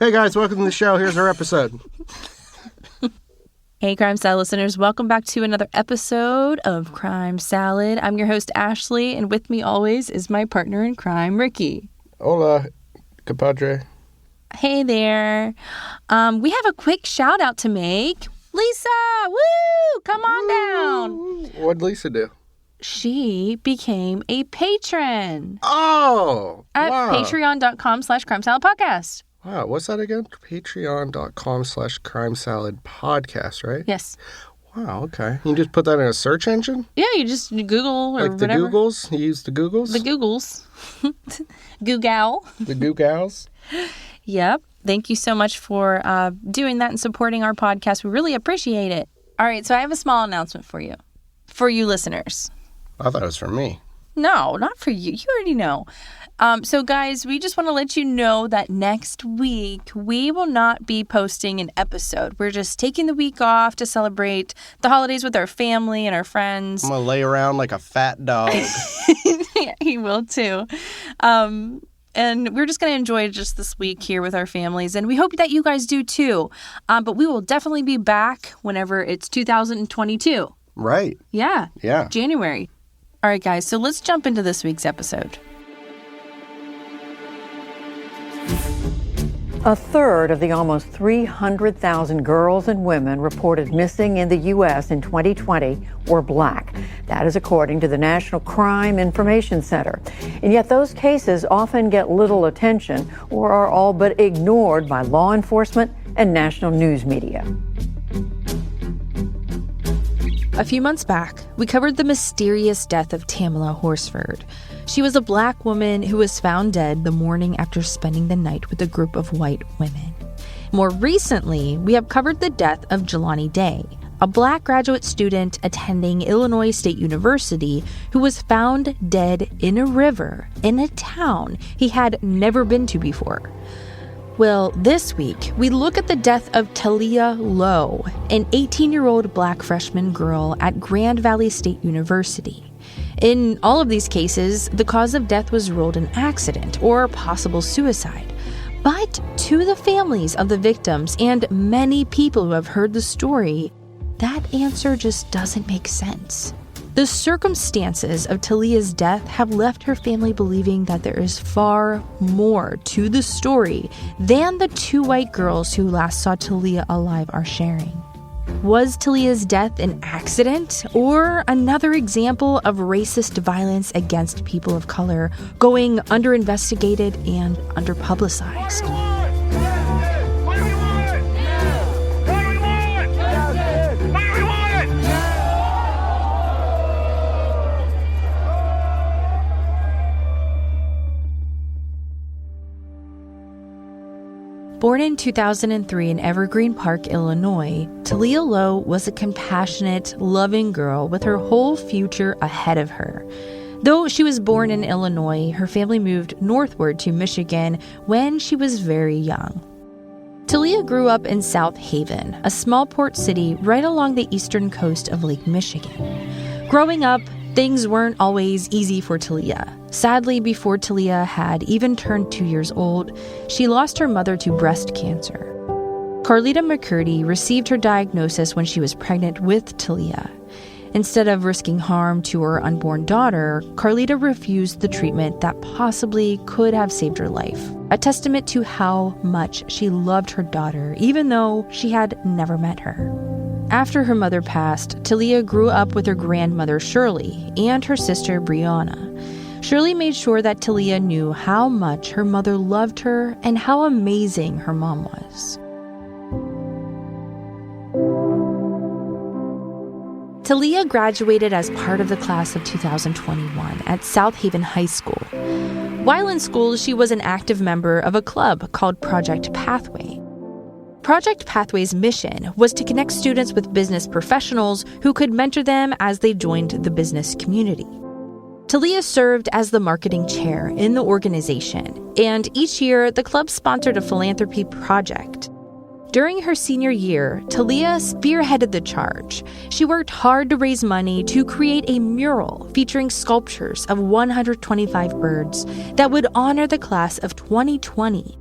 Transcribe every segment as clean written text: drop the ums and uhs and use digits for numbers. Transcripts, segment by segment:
Hey guys, welcome to the show. Here's our episode. Hey, Crime Salad listeners. Welcome back to another episode of Crime Salad. I'm your host, Ashley, and with me always is my partner in crime, Ricky. Hola, compadre. Hey there. We have a quick shout out to make. Lisa, woo! Come on down. What'd Lisa do? She became a patron. Oh, at wow. patreon.com/crimesaladpodcast. Wow, what's that again? Patreon.com/crimesaladpodcast, right? Yes. Wow, okay. You just put that in a search engine? Yeah, you just Google or like whatever. the Googles? You use the Googles? The Googles. Google. The Googles? Yep. Thank you so much for doing that and supporting our podcast. We really appreciate it. All right, so I have a small announcement for you listeners. I thought it was for me. No, not for you. You already know. So, guys, we just want to let you know that next week we will not be posting an episode. We're just taking the week off to celebrate the holidays with our family and our friends. I'm going to lay around like a fat dog. Yeah, he will too. And we're just going to enjoy just this week here with our families. And we hope that you guys do too. But we will definitely be back whenever it's 2022. Right. Yeah. Yeah. January. All right, guys. So let's jump into this week's episode. A third of the almost 300,000 girls and women reported missing in the U.S. in 2020 were Black. That is according to the National Crime Information Center. And yet those cases often get little attention or are all but ignored by law enforcement and national news media. A few months back, we covered the mysterious death of Taleah Horsford. She was a Black woman who was found dead the morning after spending the night with a group of white women. More recently, we have covered the death of Jelani Day, a Black graduate student attending Illinois State University who was found dead in a river in a town he had never been to before. Well, this week, we look at the death of Taleah Lowe, an 18-year-old Black freshman girl at Grand Valley State University. In all of these cases, the cause of death was ruled an accident or possible suicide. But to the families of the victims and many people who have heard the story, that answer just doesn't make sense. The circumstances of Taleah's death have left her family believing that there is far more to the story than the two white girls who last saw Taleah alive are sharing. Was Taleah's death an accident or another example of racist violence against people of color going under-investigated and under-publicized? Born in 2003 in Evergreen Park, Illinois, Taleah Lowe was a compassionate, loving girl with her whole future ahead of her. Though she was born in Illinois, her family moved northward to Michigan when she was very young. Taleah grew up in South Haven, a small port city right along the eastern coast of Lake Michigan. Growing up, things weren't always easy for Taleah. Sadly, before Taleah had even turned 2 years old, she lost her mother to breast cancer. Carlita McCurdy received her diagnosis when she was pregnant with Taleah. Instead of risking harm to her unborn daughter, Carlita refused the treatment that possibly could have saved her life, a testament to how much she loved her daughter, even though she had never met her. After her mother passed, Taleah grew up with her grandmother Shirley and her sister Brianna. Shirley made sure that Taleah knew how much her mother loved her and how amazing her mom was. Taleah graduated as part of the class of 2021 at South Haven High School. While in school, she was an active member of a club called Project Pathway. Project Pathway's mission was to connect students with business professionals who could mentor them as they joined the business community. Taleah served as the marketing chair in the organization, and each year the club sponsored a philanthropy project. During her senior year, Taleah spearheaded the charge. She worked hard to raise money to create a mural featuring sculptures of 125 birds that would honor the class of 2020.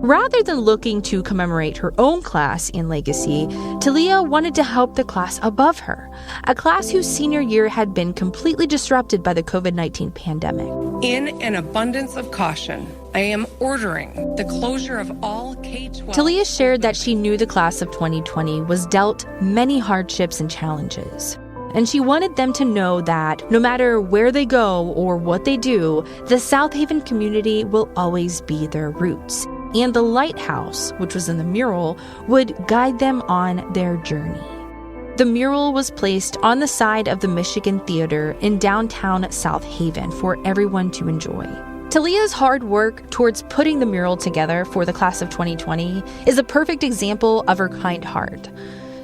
Rather than looking to commemorate her own class and legacy, Taleah wanted to help the class above her, a class whose senior year had been completely disrupted by the COVID-19 pandemic. In an abundance of caution, I am ordering the closure of all K-12... Taleah shared that she knew the class of 2020 was dealt many hardships and challenges. And she wanted them to know that no matter where they go or what they do, the South Haven community will always be their roots. And the lighthouse, which was in the mural, would guide them on their journey. The mural was placed on the side of the Michigan Theater in downtown South Haven for everyone to enjoy. Taleah's hard work towards putting the mural together for the class of 2020 is a perfect example of her kind heart.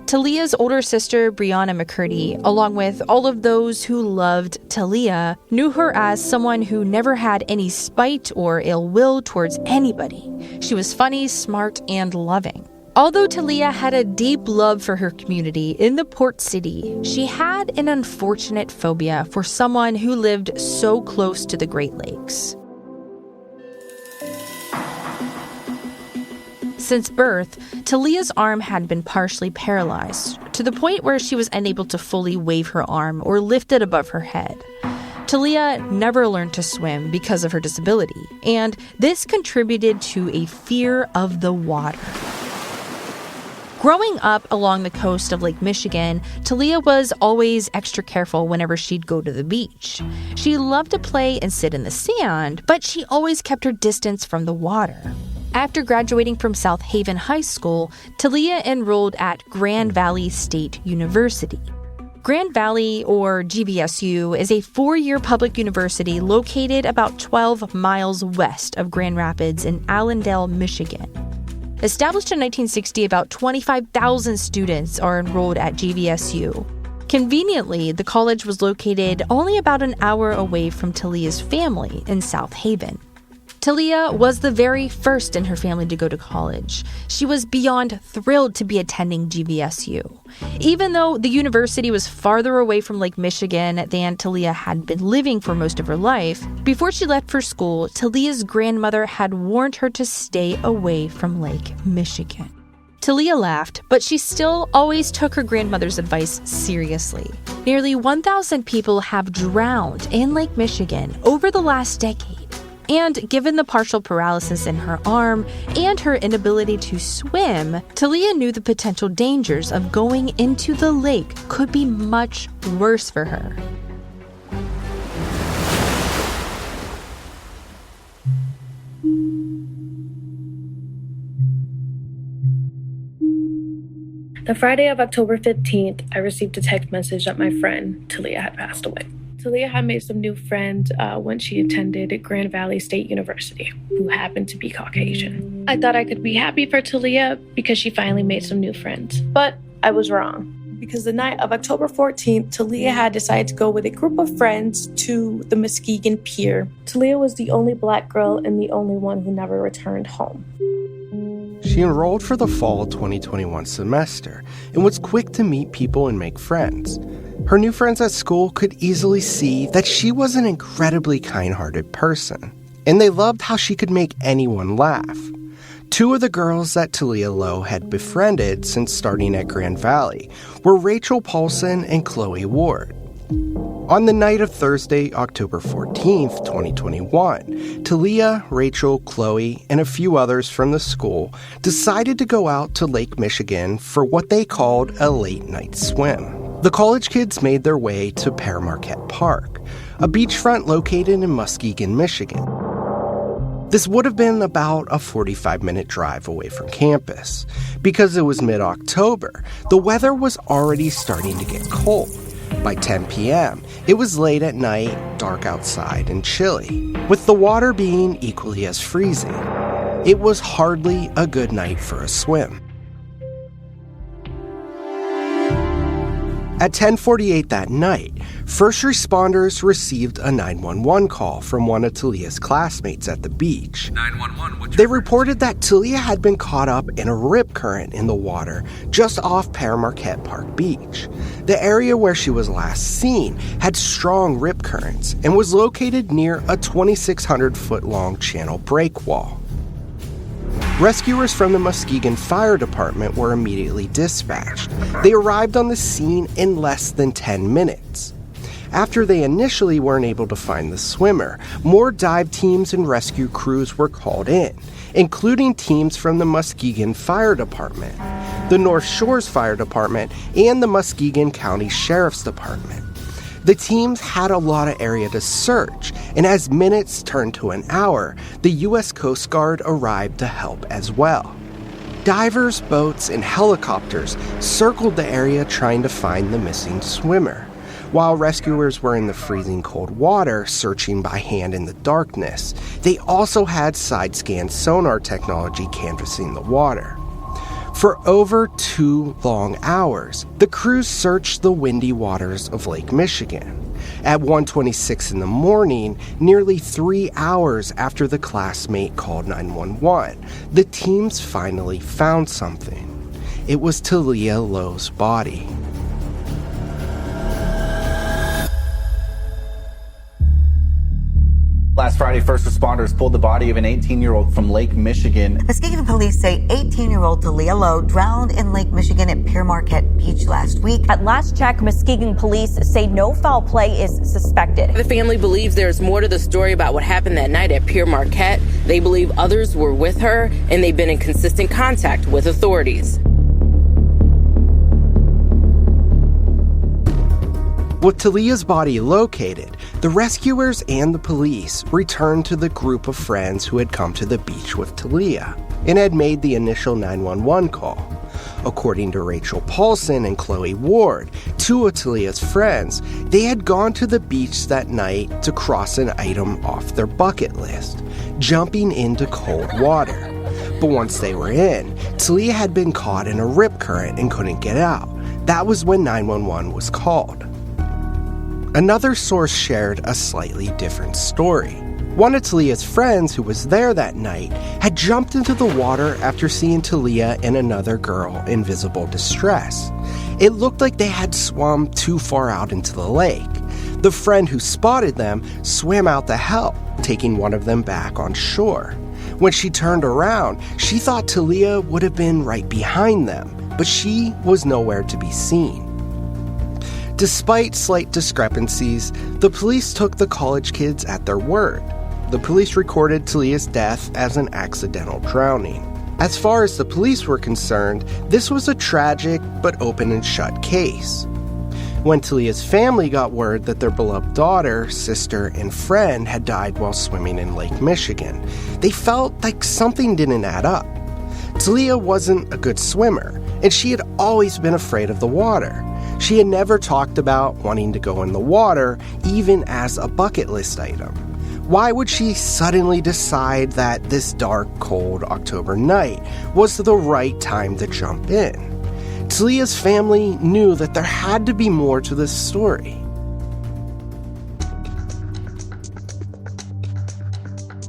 Taleah's older sister, Brianna McCurdy, along with all of those who loved Taleah, knew her as someone who never had any spite or ill will towards anybody. She was funny, smart, and loving. Although Taleah had a deep love for her community in the port city, she had an unfortunate phobia for someone who lived so close to the Great Lakes. Since birth, Taleah's arm had been partially paralyzed, to the point where she was unable to fully wave her arm or lift it above her head. Taleah never learned to swim because of her disability, and this contributed to a fear of the water. Growing up along the coast of Lake Michigan, Taleah was always extra careful whenever she'd go to the beach. She loved to play and sit in the sand, but she always kept her distance from the water. After graduating from South Haven High School, Taleah enrolled at Grand Valley State University. Grand Valley, or GVSU, is a 4-year public university located about 12 miles west of Grand Rapids in Allendale, Michigan. Established in 1960, about 25,000 students are enrolled at GVSU. Conveniently, the college was located only about an hour away from Taleah's family in South Haven. Taleah was the very first in her family to go to college. She was beyond thrilled to be attending GVSU. Even though the university was farther away from Lake Michigan than Taleah had been living for most of her life, before she left for school, Taleah's grandmother had warned her to stay away from Lake Michigan. Taleah laughed, but she still always took her grandmother's advice seriously. Nearly 1,000 people have drowned in Lake Michigan over the last decade. And given the partial paralysis in her arm and her inability to swim, Taleah knew the potential dangers of going into the lake could be much worse for her. The Friday of October 15th, I received a text message that my friend Taleah had passed away. Taleah had made some new friends when she attended Grand Valley State University, who happened to be Caucasian. I thought I could be happy for Taleah because she finally made some new friends, but I was wrong. Because the night of October 14th, Taleah had decided to go with a group of friends to the Muskegon Pier. Taleah was the only Black girl and the only one who never returned home. She enrolled for the fall 2021 semester and was quick to meet people and make friends. Her new friends at school could easily see that she was an incredibly kind-hearted person, and they loved how she could make anyone laugh. 2 of the girls that Taleah Lowe had befriended since starting at Grand Valley were Rachel Paulson and Chloe Ward. On the night of Thursday, October 14th, 2021, Taleah, Rachel, Chloe, and a few others from the school decided to go out to Lake Michigan for what they called a late-night swim. The college kids made their way to Pere Marquette Park, a beachfront located in Muskegon, Michigan. This would have been about a 45-minute drive away from campus. Because it was mid-October, the weather was already starting to get cold. By 10 p.m., it was late at night, dark outside, and chilly, with the water being equally as freezing. It was hardly a good night for a swim. At 10:48 that night, first responders received a 911 call from one of Taleah's classmates at the beach. 911, They reported that Taleah had been caught up in a rip current in the water just off Pere Marquette Park Beach. The area where she was last seen had strong rip currents and was located near a 2,600-foot-long channel breakwall. Rescuers from the Muskegon Fire Department were immediately dispatched. They arrived on the scene in less than 10 minutes. After they initially weren't able to find the swimmer, more dive teams and rescue crews were called in, including teams from the Muskegon Fire Department, the North Shores Fire Department, and the Muskegon County Sheriff's Department. The teams had a lot of area to search, and as minutes turned to an hour, the U.S. Coast Guard arrived to help as well. Divers, boats, and helicopters circled the area trying to find the missing swimmer. While rescuers were in the freezing cold water searching by hand in the darkness, they also had side-scan sonar technology canvassing the water. For over 2 long hours, the crews searched the windy waters of Lake Michigan. At 1:26 in the morning, nearly 3 hours after the classmate called 911, the teams finally found something. It was Taleah Lowe's body. Last Friday, first responders pulled the body of an 18-year-old from Lake Michigan. Muskegon police say 18-year-old Taleah Lowe drowned in Lake Michigan at Pier Marquette Beach last week. At last check, Muskegon police say no foul play is suspected. The family believes there's more to the story about what happened that night at Pier Marquette. They believe others were with her, and they've been in consistent contact with authorities. With Taleah's body located, the rescuers and the police returned to the group of friends who had come to the beach with Taleah and had made the initial 911 call. According to Rachel Paulson and Chloe Ward, two of Taleah's friends, they had gone to the beach that night to cross an item off their bucket list, jumping into cold water. But once they were in, Taleah had been caught in a rip current and couldn't get out. That was when 911 was called. Another source shared a slightly different story. One of Taleah's friends who was there that night had jumped into the water after seeing Taleah and another girl in visible distress. It looked like they had swum too far out into the lake. The friend who spotted them swam out to help, taking one of them back on shore. When she turned around, she thought Taleah would have been right behind them, but she was nowhere to be seen. Despite slight discrepancies, the police took the college kids at their word. The police recorded Taleah's death as an accidental drowning. As far as the police were concerned, this was a tragic but open and shut case. When Taleah's family got word that their beloved daughter, sister, and friend had died while swimming in Lake Michigan, they felt like something didn't add up. Taleah wasn't a good swimmer, and she had always been afraid of the water. She had never talked about wanting to go in the water, even as a bucket list item. Why would she suddenly decide that this dark, cold October night was the right time to jump in? Taleah's family knew that there had to be more to this story.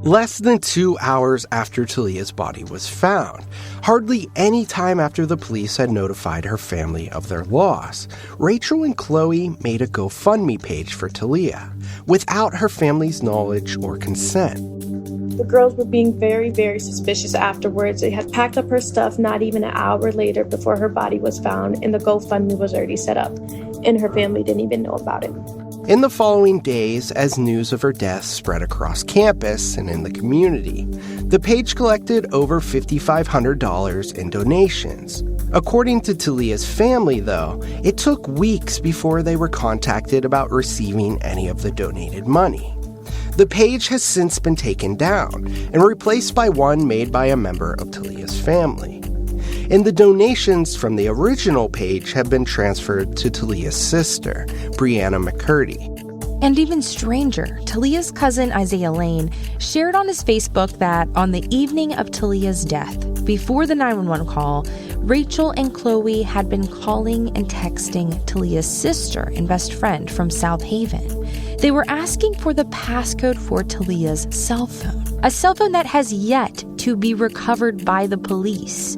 Less than 2 hours after Taleah's body was found, hardly any time after the police had notified her family of their loss, Rachel and Chloe made a GoFundMe page for Taleah, without her family's knowledge or consent. The girls were being very, very suspicious afterwards. They had packed up her stuff not even an hour later before her body was found, and the GoFundMe was already set up, and her family didn't even know about it. In the following days, as news of her death spread across campus and in the community, the page collected over $5,500 in donations. According to Taleah's family, though, it took weeks before they were contacted about receiving any of the donated money. The page has since been taken down and replaced by one made by a member of Taleah's family. And the donations from the original page have been transferred to Taleah's sister, Brianna McCurdy. And even stranger, Taleah's cousin Isaiah Lane shared on his Facebook that on the evening of Taleah's death, before the 911 call, Rachel and Chloe had been calling and texting Taleah's sister and best friend from South Haven. They were asking for the passcode for Taleah's cell phone, a cell phone that has yet to be recovered by the police.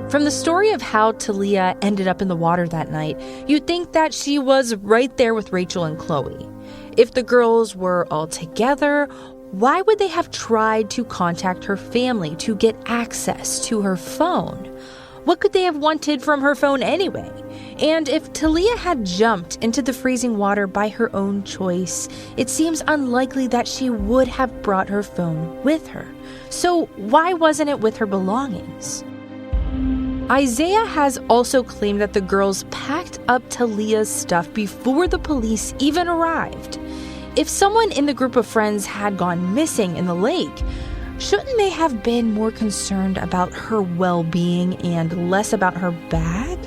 From the story of how Taleah ended up in the water that night, you'd think that she was right there with Rachel and Chloe. If the girls were all together, why would they have tried to contact her family to get access to her phone? What could they have wanted from her phone anyway? And if Taleah had jumped into the freezing water by her own choice, it seems unlikely that she would have brought her phone with her. So why wasn't it with her belongings? Isaiah has also claimed that the girls packed up Taleah's stuff before the police even arrived. If someone in the group of friends had gone missing in the lake, shouldn't they have been more concerned about her well-being and less about her bag?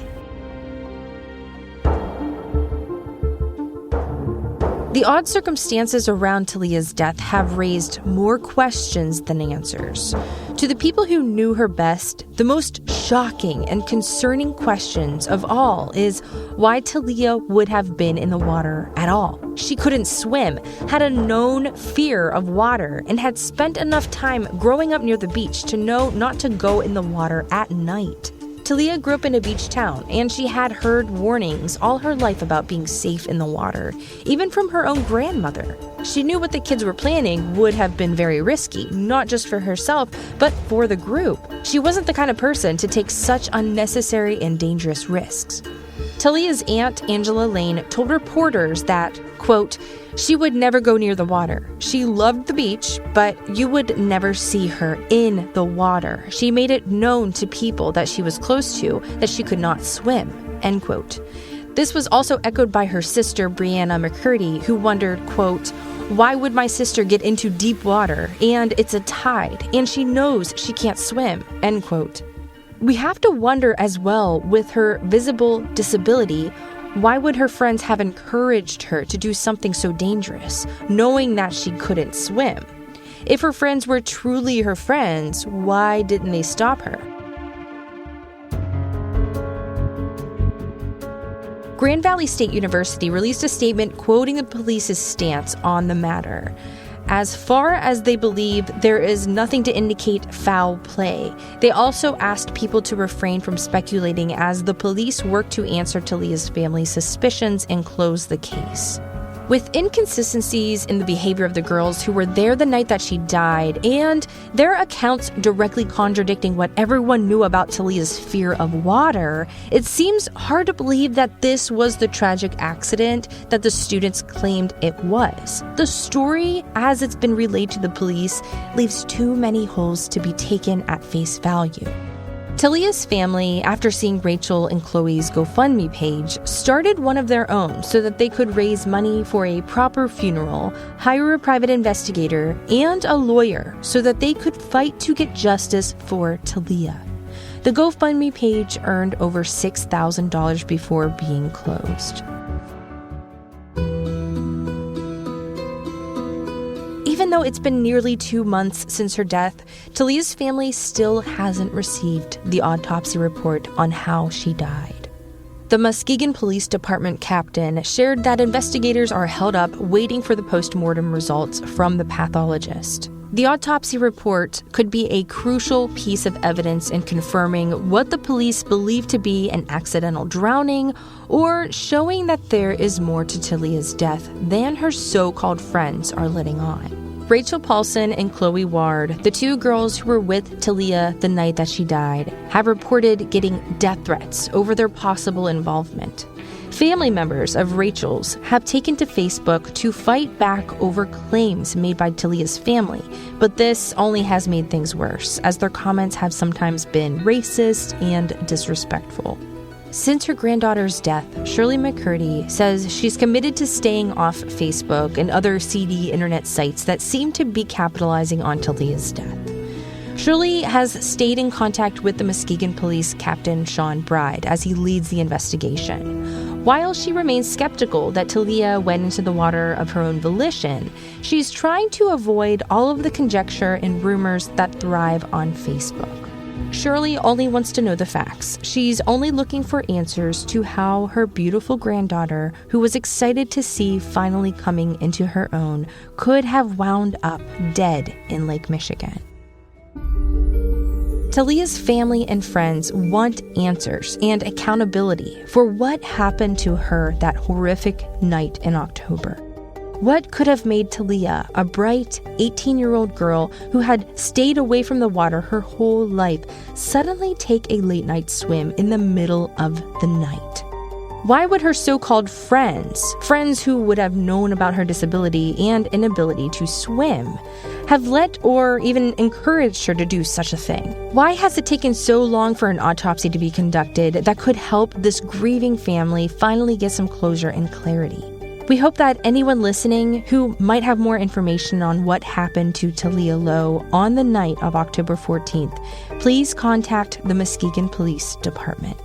The odd circumstances around Taleah's death have raised more questions than answers. To the people who knew her best, the most shocking and concerning questions of all is why Taleah would have been in the water at all. She couldn't swim, had a known fear of water, and had spent enough time growing up near the beach to know not to go in the water at night. Taleah grew up in a beach town, and she had heard warnings all her life about being safe in the water, even from her own grandmother. She knew what the kids were planning would have been very risky, not just for herself, but for the group. She wasn't the kind of person to take such unnecessary and dangerous risks. Taleah's aunt, Angela Lane, told reporters that, quote, she would never go near the water. She loved the beach, but you would never see her in the water. She made it known to people that she was close to that she could not swim, end quote. This was also echoed by her sister, Brianna McCurdy, who wondered, quote, why would my sister get into deep water? And it's a tide, and she knows she can't swim, end quote. We have to wonder as well, with her visible disability, why would her friends have encouraged her to do something so dangerous, knowing that she couldn't swim? If her friends were truly her friends, why didn't they stop her? Grand Valley State University released a statement quoting the police's stance on the matter. As far as they believe, there is nothing to indicate foul play. They also asked people to refrain from speculating as the police work to answer Taleah's family's suspicions and close the case. With inconsistencies in the behavior of the girls who were there the night that she died, and their accounts directly contradicting what everyone knew about Taleah's fear of water, it seems hard to believe that this was the tragic accident that the students claimed it was. The story, as it's been relayed to the police, leaves too many holes to be taken at face value. Taleah's family, after seeing Rachel and Chloe's GoFundMe page, started one of their own so that they could raise money for a proper funeral, hire a private investigator, and a lawyer so that they could fight to get justice for Taleah. The GoFundMe page earned over $6,000 before being closed. Even though it's been nearly 2 months since her death, Taleah's family still hasn't received the autopsy report on how she died. The Muskegon Police Department captain shared that investigators are held up waiting for the post-mortem results from the pathologist. The autopsy report could be a crucial piece of evidence in confirming what the police believe to be an accidental drowning or showing that there is more to Taleah's death than her so-called friends are letting on. Rachel Paulson and Chloe Ward, the two girls who were with Taleah the night that she died, have reported getting death threats over their possible involvement. Family members of Rachel's have taken to Facebook to fight back over claims made by Taleah's family, but this only has made things worse, as their comments have sometimes been racist and disrespectful. Since her granddaughter's death, Shirley McCurdy says she's committed to staying off Facebook and other seedy internet sites that seem to be capitalizing on Taleah's death. Shirley has stayed in contact with the Muskegon Police Captain Sean Bride as he leads the investigation. While she remains skeptical that Taleah went into the water of her own volition, she's trying to avoid all of the conjecture and rumors that thrive on Facebook. Shirley only wants to know the facts. She's only looking for answers to how her beautiful granddaughter, who was excited to see finally coming into her own, could have wound up dead in Lake Michigan. Taleah's family and friends want answers and accountability for what happened to her that horrific night in October. What could have made Taleah, a bright 18-year-old girl who had stayed away from the water her whole life, suddenly take a late-night swim in the middle of the night? Why would her so-called friends who would have known about her disability and inability to swim, have let or even encouraged her to do such a thing? Why has it taken so long for an autopsy to be conducted that could help this grieving family finally get some closure and clarity? We hope that anyone listening who might have more information on what happened to Taleah Lowe on the night of October 14th, please contact the Muskegon Police Department.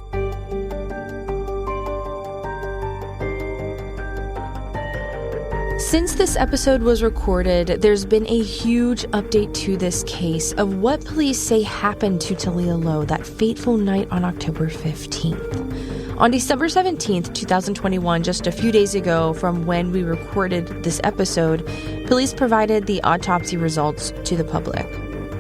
Since this episode was recorded, there's been a huge update to this case of what police say happened to Taleah Lowe that fateful night on October 15th. On December 17th, 2021, just a few days ago from when we recorded this episode, police provided the autopsy results to the public.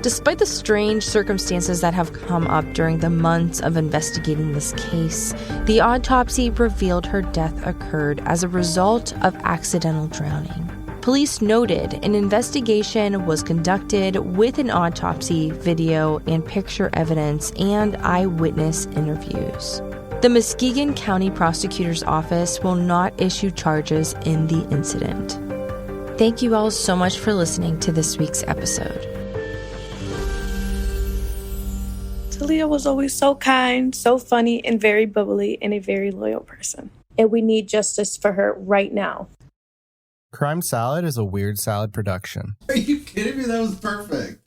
Despite the strange circumstances that have come up during the months of investigating this case, the autopsy revealed her death occurred as a result of accidental drowning. Police noted an investigation was conducted with an autopsy, video, and picture evidence and eyewitness interviews. The Muskegon County Prosecutor's Office will not issue charges in the incident. Thank you all so much for listening to this week's episode. Taleah was always so kind, so funny, and very bubbly, and a very loyal person. And we need justice for her right now. Crime Salad is a Weird Salad production. Are you kidding me? That was perfect.